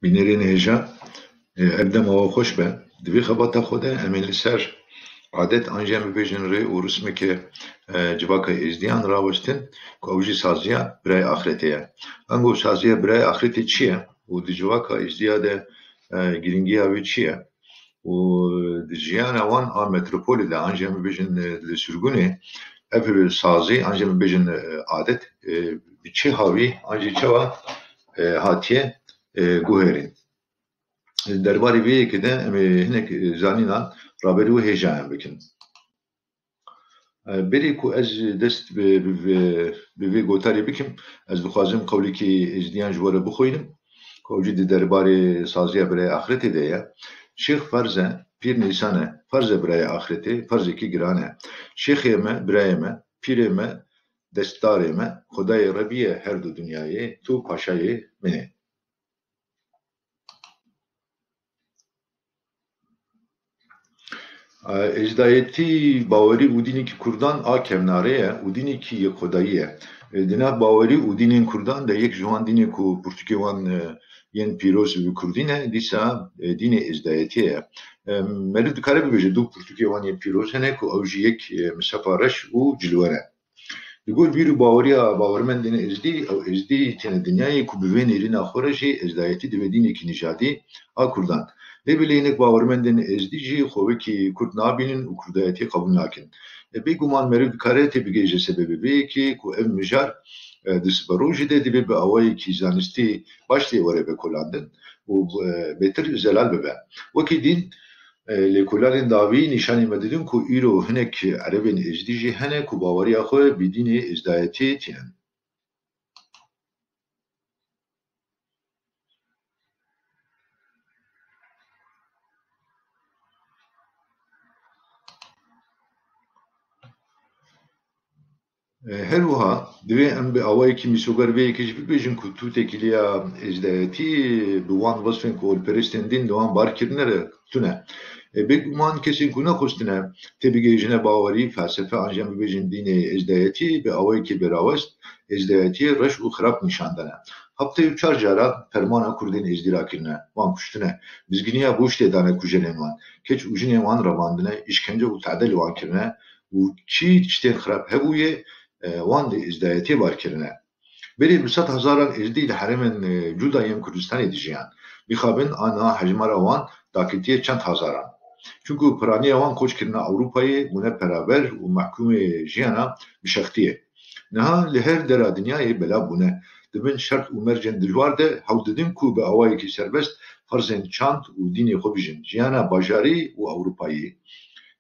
Binêrên hêja ev dema we xweş be, divê xebata xwe de em ê li ser adet an jî em bibêjin rê û rismeke civaka êzdiyan rawestin ku ew jî saziya birayê axiretê ye. Ango saziya birayê axiretê çi ye û di civaka êzdiya de girîngiya wê çi ye û di jiyana wan a metropolê de an jî em bibêjin li sürgûnê ev sazî an jî em bibêjin adet bi çi havî an jî çawa hatiye guherîn. Derbarê vê yekê de em ê hinek zanînan raberî û hêja bikin. Berê ku ez dest bi vê gotarê bikim, ez dixwazim qewlekî êzdiyan ji we re bixwînim ku ew jî di derbarê saziya birayê axiretê de ye. Şêx ferz e Pîr Nîsan e, ferz e birayê axiretê, ferzekî giran e. Şêxê me, birayê me, pîrê me, destdarê me, Xwedayê Rebî her du dinyayê, tu paşayê min î. Ecdayetî bawerî û dînekî Kurdan a kevnarê ye û dînekî yekxwedayî ye. Di nav bawerî û dînên Kurdan de yek ji wan dînê ku pirtûkê wan yên pîroz bi Kurdî ne, dîsa dînê êzdayetî ye. Meriv dikare bibêje du pirtûkê wan yên pîroz hene ku ew jî yek misafa reş û cilwer e. Li gor bîr û baweriya bawermendên êzdî, ew êzdî têne dinyayê ku bi vê nêrîna xwe re jî êzdayetî dibe dînekî nijadî a Kurdan. Lêbelê hinek bawermendên êzdî jî xwe wekî Kurd nabînin û kurdayetî qebûl nakin. Bêguman meriv dikare tê bigêje sebebê vê yekê ku ev mijar di siberojê de dibe bi awayekî zanistî baş lê were vekolandin û bêtir zelal bibe. Wekî dîn lêkolalên dawî nîşanî me didin ku îro hinek erebên êzdî jî hene ku baweriya xwe bi dînê êzdayetî tînin. Her wiha divê em bi awayekî mîsoger vê yekê jî bibêjin ku tu tekiliya êzdayetî bi wan wesfên ku holperestên dîn di wan barkirine re tune. Bêguman kesên ku nexwistine tê bigêjine bawerî, felsefe an jî em bibêjin dînê êzdayetî bi awayekî berawest êzdayetiyê reş û xirab nîşan dane. Hefteyê çar caran fermana Kurdên êzdî rakirine, wan kuştine, bizgîniya boş tê dane kujelên wan, keç û jinên wan revandine, îşkence û tehdê li wan kirine û çî tiştên xirab hebûye wan di êzdayetî barkirine. Berê bi sed hezaran êzdî li herêmên cuda yên Kurdistanê dijiyan. Mîxabin ana hejmara wan daketiye çend hezaran. Çunku piraniya wan koç kirine Ewropayê bûne peraver û mehkûmê jiyana bi şextiyê. Niha li her dera dinyayê belav bûne. Dibin şert û mercên dijwar de hewl didin ku bi awayekî serbest ferzên çand û dînê xwe bijin, jiyana bajarî û Ewropayî.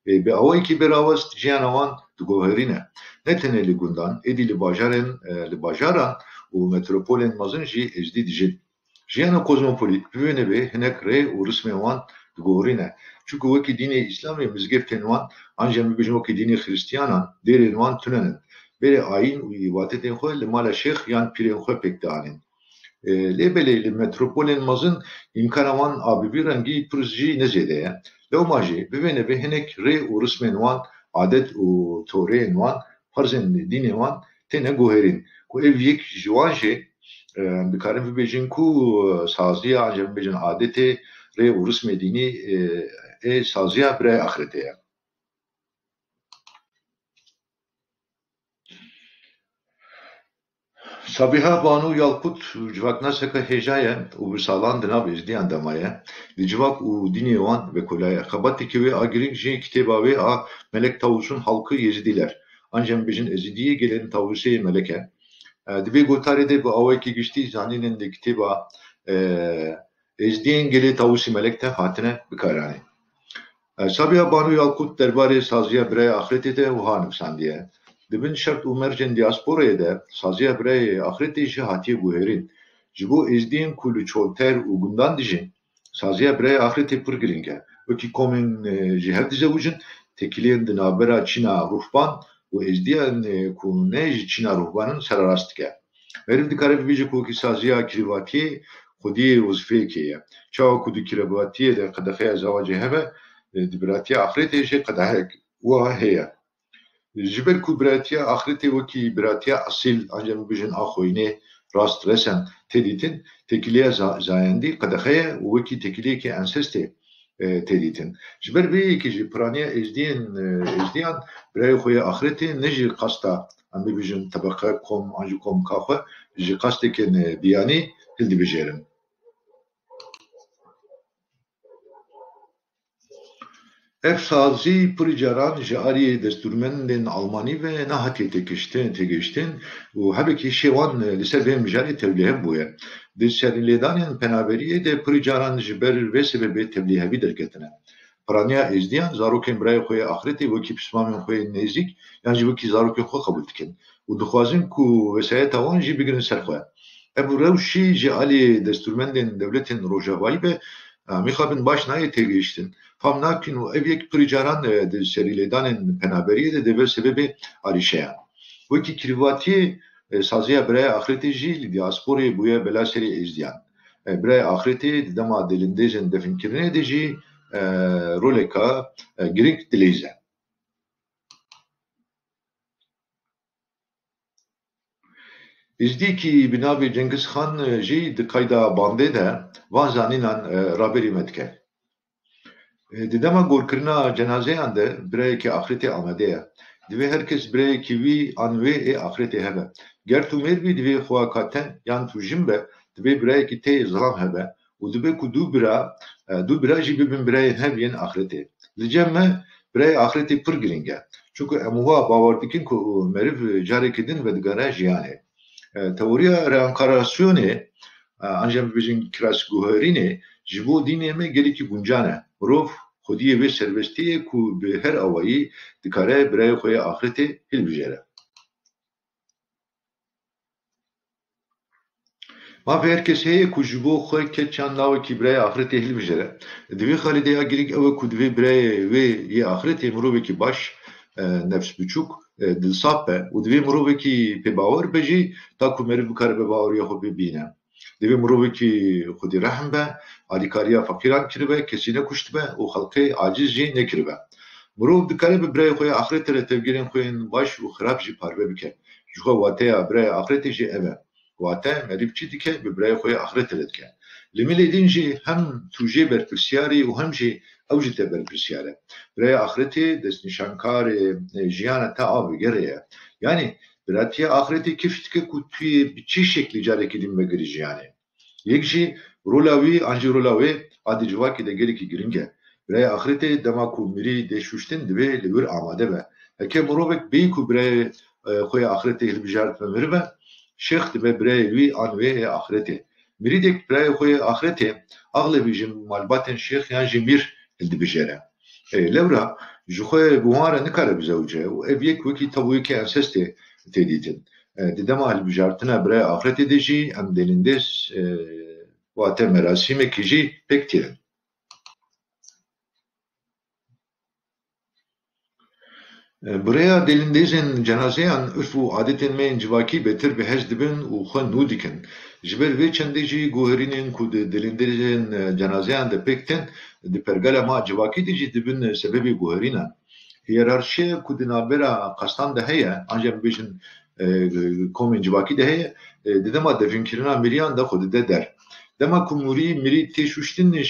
Bi awayekî berawest jiyana wan digoherîne. Ne tenê li gundan, êdî li bajaran û metropolên mezin jî êzdî dijîn. Jiyana kozmopolit bi vê nevê hinek rê û rismên wan digoherîne. Çunku wekî dînê îslamê mizgeftên wan an jî em bibêjin wekî dînê xristiyanan dêrên wan tunenin. Berê ayîn û îbadetên xwe li mala şêx yan pîrên xwe pêk dianîn. Lêbelê li metropolên mezin îmkana wan a bi vî rengî pir jî nezêde ye. Lewma jî bi vê nevê hinek rê û rismên wan, adet û toreyên wan, ferzên dînê wan têne guherîn. Ku ev yek ji wan jî em dikarin bibêjin ku saziya an jî em bibêjin adetê, rê û rismê dînî saziya birayê axiretê ye. Sabiha Banu Yalkut civaknaseka hêja ye û bi salan di nav êzdiyan demaye. Li civak û dînê wan vekolaye. Xebateke wê a girîng jî kitêba wê a Melek Tawûs'un Halkı Yezidîler. An jî em bibêjin Ezîdiyê gelên Tawûsê Melek e. Di vê gotarê de bi awayekî giştî zanînin li kitêba êzdiyên gelê Tawûsê Melek de hatine bikaranîn. Sabiha Banu Yalkut derbarê saziya birayê axiretê de wiha nivîsandiye. Dibin şert û mercên dîasporayê de saziya birayê axiretê jî hatiye guherîn. Ji bo êzdiyên ku li çolter û gundan dijîn, saziya birayê axiretê pir giring e. Wekî komên ji hev dizewicin, tekiliyên di navbera çîna ruhban û êzdiyan ku ne ji çîna ruhbanin serarast dike. Meriv dikare bibêje ku wekî saziya kirêvatiyê xwediyê wezîfeyekê ye. Çawa ku di kirêvatiyê de qedexeya zewacê hebe, di biratiya axiretê jî qedehek wiha heye. Ji ber ku biratiya axiretê wekî biratiya esîl an jî em bibêjin a xwînê rast resen teditin tekiliye zayendi kadexeye veki tekiliye ki enseste teditin. Jiber bir ki praniye ezdiyan birey xoya ahireti neji kasta an bibijin tabaka kom anju kom kafe ji kasteken biyani hildi bijerin. Ev sazî pir caran ji aliyê destûrmendên Almanî ve nehatî têgihiştin û hebekî şêwan li ser vê mijarê tevlî bûye. Di serlêdanên penaberiyê de pir caran ji ber vê sebebê tevlîhevî derketine. Piraniya êzdiyan zarokên birayê xwe yê axirêtê wekî pismamên xwe yê nêzik yan jî wekî zarokên xwe qebûl dikin û dixwazin ku vesayeta wan jî bigirin ser xwe. Ev rewşî ji aliyê destûrmendên dewletên rojavayî ve mixabin baş nayê têgihiştin. Fam nakin û ev yek pir caran di serîlêdanên penaberiyê de dibe sebebê arîşeyan. Wekî kirvatiyê saziya biraya axirêtê jî li diasporayê bûye bela serê êzdiyan. Biraya axirêtê di dema dilindêzên definkirinê de jî roleka giring dilêze. İzdîkî bi navê Cengiz Xan jî di kayda bandê de van zanînan raberî me dike. Di dema gorkirina cenazeyan de birayekî axirêtê amade ye. Divê herkes birayekî wî an wê ê axirêtê hebe. Ger tu mêrvî divê xwakaten yan tu jin be, divê birayekî tê zilam hebe û dibe ku du bira jî bibin birayên hev yên axirêtê. Li cem me birayê axirêtê pir giring e. Çunku em wa bawer dikin ku meriv carekî din vedigere jiyanê. Teoriya reenkarnasyonê ancak bibêjin kirasguherînê ji bo dînê me gelekî guncan e. Mirov xwediyê vê serbestiyê ku bi her awayî dikare birayê xwe yê axirêtê hilbijêre. Mafê herkes heye ku ji bo xwe keçan lawekî birayê axirêtê hilbijêre. Divê xalîdeya giring ew e ku divê birayê wê yê axirêtê mirovekî baş, nefs biçûk, dilsap be û divê mirovekî pêbawer be jî ta ku meriv bikare bi baweriya xwe bibîne. Divê mirovekî xwedî rehm be, alîkariya feqîran kiribe, kesî nekuştibe û xelkê aciz jî nekiribe. Mirov dikare bi birayê xwe yê axirêtê re tevgerên xwe yên baş û xirab jî parve bike. Ji xwe wateya birayê axirêtê jî ev e. Wate meriv çi dike bi birayê xwe yê axirêtê re dike. Li milê din jî hem tu jê berpirsyarî û hem jî ew jî te berpirsiyar e. Birayê axirêtê destnîşankarê jiyana te a vegerê ye. Yani biratiya axirêtê kif dike ku tu yê bi çi şeklî carekî din vegirî jiyanê. Yek jî rola wî an jî rola wê a di civakê de gelekî giring e. Birayê axirêtê dema ku mirî dêşuştin divê li wir amade be. Heke mirovek bêyî ku birayê xwe yê axirêtê hilbijartme mirive, şêx dibe birayê wî an wê yê axirêtê. Mirîdek birayê xwe yê axirêtê axlebî ji malbatên şêx yan jî mîr hildibijêre. Lewra ji xwe bi wan re nikare bizewce û ev yek wekî tabûyekê ensestê têdîtin. Di dema hilbijartina birayê axirêtê de jî em delîndêz wate merasîmekî jî pek tîrin. Biraya delîndêzên cenazeyan ürf û adetên me yên civakî betir bi hez dibin û xwe nû dikin. Ji ber vê çendê jî guherînên ku di delîndêzên cenazeyan de pek tin, di pergala ma civakî de jî dibin sebebê guherînan. Hiyerarşiya ku di navbera qastan de heye, ancak bibêjin komên civakî de heye, di dema definkirina miriyan de xwe dide der. Dema ku mirî têşuştinê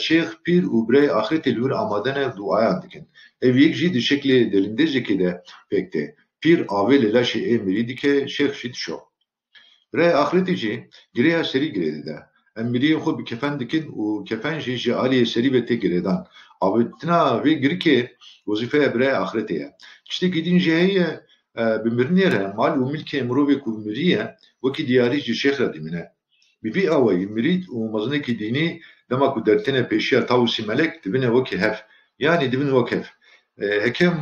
şêx pîr û birayê axirêtê li wir amade ne duayan dikin. Ev yek jî di şeklê delîndêzekê de pek tê. Pîr avê li laşê ê mirî dike, şêx jî tişo. Birayê axirêtê jî girêya serî girê dide. Em miriyên xwe bi kefen dikin û kefen jî ji aliyê serî ve tê girêdan. Avêtina vê girikê wezîfeya birayê axirêtê ye. Tiştekî din jî heye bi mirinê re mal û milkê mirovê ku miriye wekî diyarî ji şêx re dimîne. Bi vî awayî mirîd û mezinekî dînî dema ku dertîne pêşiya taw û sîmelek dibine wekî hev. Yani dibin wek hev. Hekem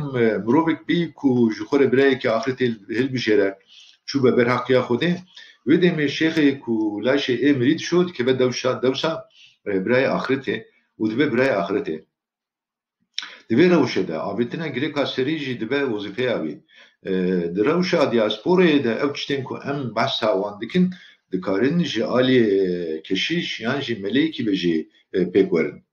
mirovek bêyî ku ji xwe re birayekî axirêtê hilbijêre çûbe ber heqiya Xwedê, wê demê şêxê ku laşê ê mirî dişo dikeve dewsa birayê axirêtê û dibe birayê axirêtê. Di vê rewşê de avêtina girêka serî jî dibe wezîfeya wî. Di rewşa diasporayê de ew tiştên ku em behsa wan dikin dikarin ji aliyê keşîş yan jî melêkî ve jî pêk werin.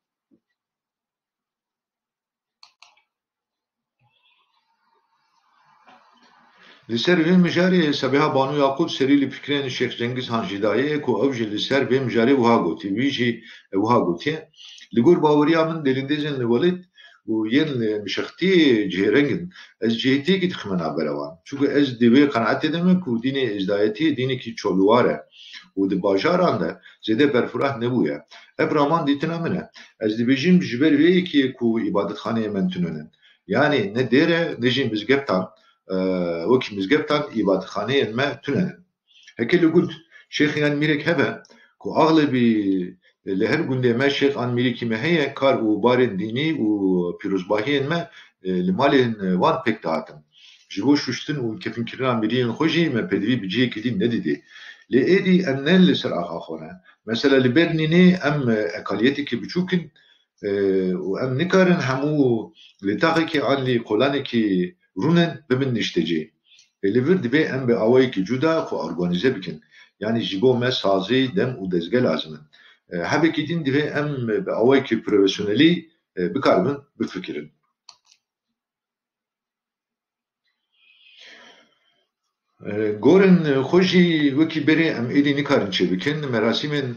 Liser ve mijari Sabiha Banu Yakut serili fikren Şeyh Cengiz Han Jidaye ku evji liser ve mijari vuha goti. Viji vuha goti. Ligur bavariya min delindezin livalit u yen mişakti ciherengin. Ez ciheti ki tıkmena beravan. Çünkü ez dibe kanaat edemek ku dini izdayeti dini ki çoluare. U di bajaran da zede berfurah nebuya. Ebraman ditina mine. Ez dibejim jiber ve ki ku ibadethaneye mentünenen. Yani ne dere ne jim bizgeptan وەکی مزگەفتان ئیبادەخانەیەن me tünenin. Heke li gund şêxyan mîrek hebe ku aglebî li her gundê me şêx an mîrekî me heye kar û barên dînî û pîrozbahiyên me li malên wan pêk dihatin. Ji bo şuştin û kefînkirina miriyên xwe jî me pêdivî bi cihekî din nedîdî. Lê êdî em ne li ser axa xwe ne. Mesela li Bernînê em ekaliyeteke biçûk in û em nikarin hemû li taxekî an lî qolanekî Runen bibin niştecî. Li vir dibe em bi awayekî cuda xwe organize bikin. Yani ji bo me sazî, dem û dezgeh lazim in. Hebekî din divê em bi awayekî profesyonelî bikaribin bifikirin. Gorên xwe jî wekî berê em êdî nikarin çêbikin, merasîmên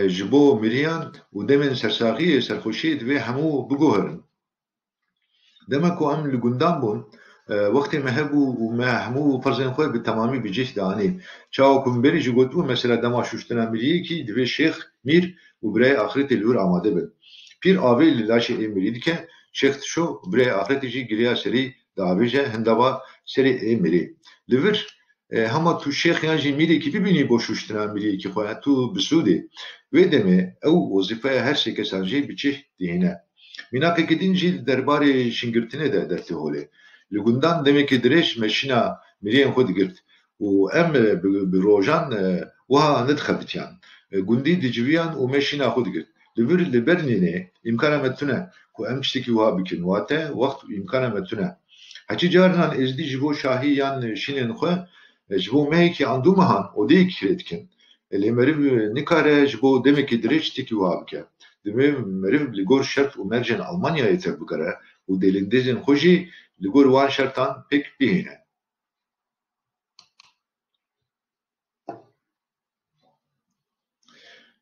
ji bo miriyan û demên sersaxiyê serxweşiyê divê hemû bigoherin. Dema ku em li gundan bûn, وقتی me hebû û me hemû ferzên xwe bi temamî bi cih danî. Çawa ku min berî jî gotibû mesela dema şuştina miriyekî divê şêx mîr û birayê axiretê li wir amade bin. Pîr avê li laşê ê mirî dike, şêx dişo birayê axiretê jî giriya serî diavêje hindava serê ê mirî. Li vir hema tu şêxyan jî mîrekî bibînî bo şuştina miriyekî xwe tu bi sûdê. Wê demê ew wezîfeya her sê kesan jî bi cih dihîne. Mînakekî din jî derbarê şingirtinê de dertê holê. Li gundan demekî dirêj meşîna miriyên xwe digirt û em bi rojan wiha nedixebitiyan. Gundî diciviyan û meşîna xwe digirt. Li vir li Bernînê îmkana me tune ku em tiştekî wiha bikin. Wate wext û îmkana me tune. Hecî carinan êzîdî ji bo şahî yan şînên xwe ji bo mehekî an du mehan odeyekî kirê dikin. Lê meriv nikare ji bo demekî dirêj tiştekî wiha bike. Divê meriv li gor şert û mercên Almanyayê tev bigere û delindezên xwe jî li gor wan şertan pêk bihîne.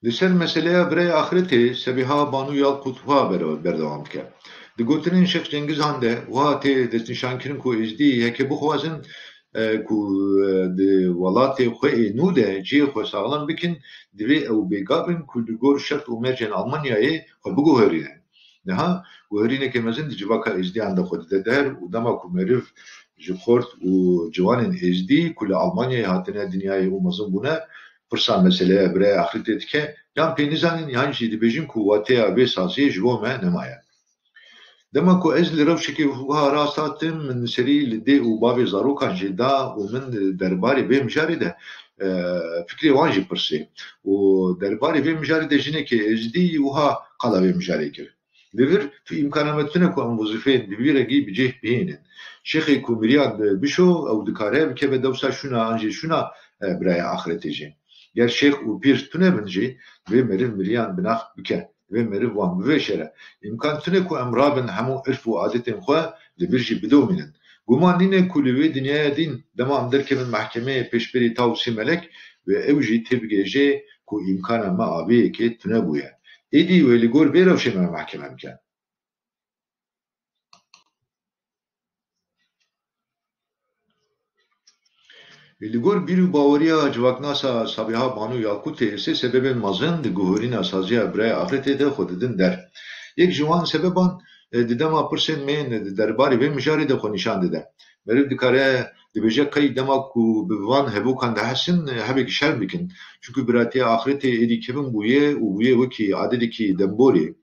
Li ser meseleya birayê axiretê Sabiha Banu Yakut wiha berdewam dike. Di gotinên Şeyx Cengiz Han de wiha tê destnîşankirin ku êzîdî heke bixwazin ku di welatê xwe ê nû de cihê xwe saxlam bikin, divê ew bêgav bin ku li gor şert û mercên Almanyayê xwe bigoherîne. Niha guherîneke mezin di civaka êzdiyan de xwe dide der û dema ku meriv ji xort û ciwanên êzdî ku li Almanyayê hatine dinyayê û mezin bûne pirsa meseleya birayê axiretê dike, yan pê nizanin yan jî dibêjin ku wateya vê saziyê ji bo me nemaye. Dema ku ez li rewşekê wiha rast hatim, min serî li dê û bavê zarokan jê da û min derbarê vê mijarê de fikrê wan jî pirsê û derbarê vê mijarê de jinekê êzdî wiha qala vê mijarê kir. Li vir tu îmkana me tune ku em wezîfeyên bi vî regî bi cih bihînin. Şêxê ku miriyan bişo ew dikare bikeve dewsa şûna an jî şûna birayê axiretê jî. Ger şêx û pîr tune bin jî vê meriv miriyan binax bike. Vê meriv wan bivêşere. İmkan tune ku em rabin hemû irf û adetên xwe li vir jî bidomînin. Guman nîne ku li wê dinyaya din dema em derkevin mehkemeyê pêşberî taw sî melek ve ew jî têbigêje ku îmkana me avêyekê tune bûye. Êdî wê li gor vê rewşê me mehkeme bike. Li gor bîr û baweriya civaknasa Sabiha Banu Yakutê sê sebebên mezin di guherîna saziya birayê axiretê de xwe didin der. Yek ji wan sebeban di dema pirsên mêyên di derbarê vê mijarê de xwe nîşan dide. Meriv dikare dibêje qey dema ku bi van hevûkan de hesin hebekî şer bikin. Çünkü biratiya axiretê êdî kevin bûye û bûye wekî adedekî demborê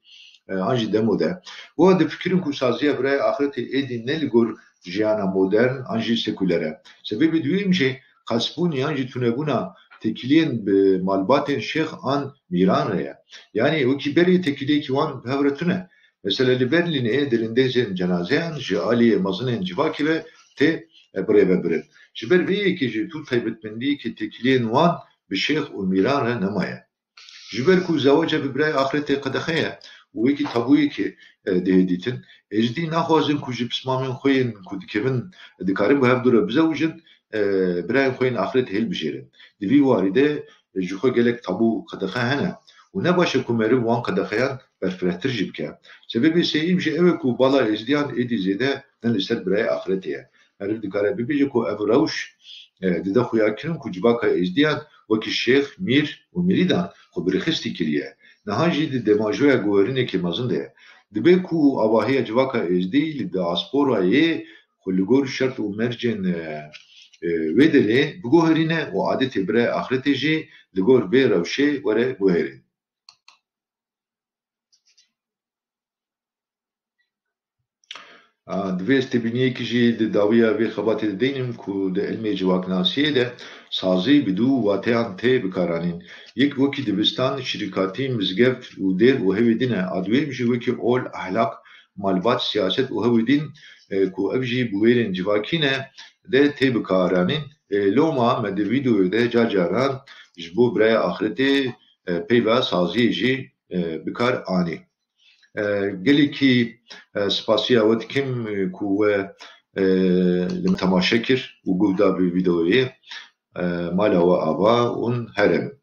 an jî demo de. Wa difikirin ku saziya birayê axiretê êdî ne li gor jiyana modern an jî sekûler e. Sebebê duyem jî qasbûn yan jî tunebûna tekiliyên bi malbatên şêx an mîran re ye. Yani wekî berê tekiliyekî wan bi hev re tune. Mesela li Berlînê derindezên cenazeyan ji aliyê mezinên civakê ve tê birê vebirin. Ji ber vê yekê jî tu taybetmendiyekî tekiliyên wan bi şêx û mîran re nemaye. Ji ber ku zewaca bi birayê axiretê qedexe ye û wekî tabûyekê dihêdîtin, êzîdî naxwazin ku ji pismamên xwe yên ku dikevin dikarin bi hev dû re bizewicin, برای خوین آخرت هل بجیرن دوی وارده جوخه گلک تابو قدخه هنه و نباشه که مری وان قدخیان برفرتر جیب که سببی سییم جه اوه که بالا ازدیان ایدی زیده نلستر برای آخرتیه هر دکاره ببیجه که او روش دیده خویا کرن که جباکا ازدیان وکی شیخ میر و میریدان خو برخستی کریه نهانجی دی دماجویا گوهرینه که مزنده دبه که آواهی جباکا ازدی لده آسپورایه خو لگور شرط و مرجن ودله بگوهرینه و عادت برای آخرتی جی لگور بی روشه وره گوهرین دوی استبینیه که جی داویا وی خباتی دینیم که ده علمی جواکناسیه ده سازی بدو واتیان ته بکارانین یک وکی دبستان شرکاتی مزگفت و دیر و هوی دینه ادوی بجی وکی اول احلاق مالبات سیاست و هوی دین که ابجی بویرین جواکینه ده ته بکارانین لوما مدویدو ده جارجاران جبو برای آخرتی پیوا سازی جی بکار آنی gelekî spasiya we dikim ku we li min temaşe kir û guh da vî vîdeoyê mala we ava û herem.